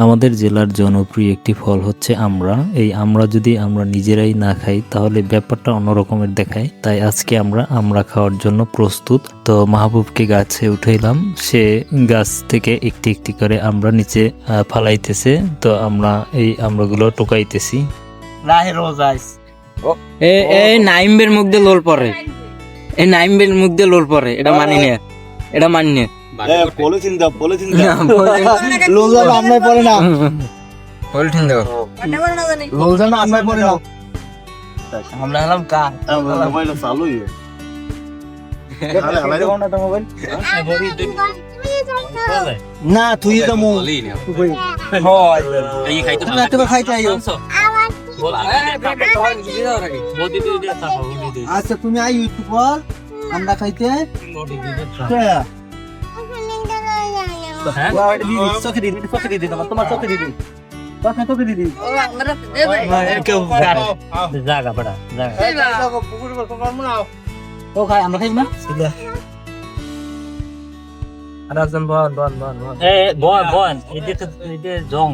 আমাদের জেলার জনপ্রিয় একটি ফল হচ্ছে আমড়া। এই আমড়া যদি আমরা নিজেরাই না খাই তাহলে ব্যাপারটা অন্যরকমের দেখায়। তাই আজকে আমরা আমড়া খাওয়ার জন্য প্রস্তুত। তো মাহবুবকে গাছে উঠাইলাম, সে গাছ থেকে একটি একটি করে আমড়া নিচে ফালাইতেছে। তো আমরা এই আমড়াগুলো টোকাইতেছি। এই নাইমবের মুখ দিয়ে লোল পরে, এই নাইমবের মুখ দিয়ে লোল পরে, এটা মানি না, এটা মানি না। পলিথিন দাও লোলজান আমরাই পড়ে না, পলিথিন দাও। লোলজান আমরাই পড়ে না। আমরা হলাম কা মোবাইল চালুই না তুই তো মো খাইতে আইও। আচ্ছা তুমি আই ইউটিউবার আমরা খাইতে চোখে দিদি তোমার চোখে দিদি চোখে দিদি জায়গা পড়া ও খাই আমরা খাইব না বন এদিকে জং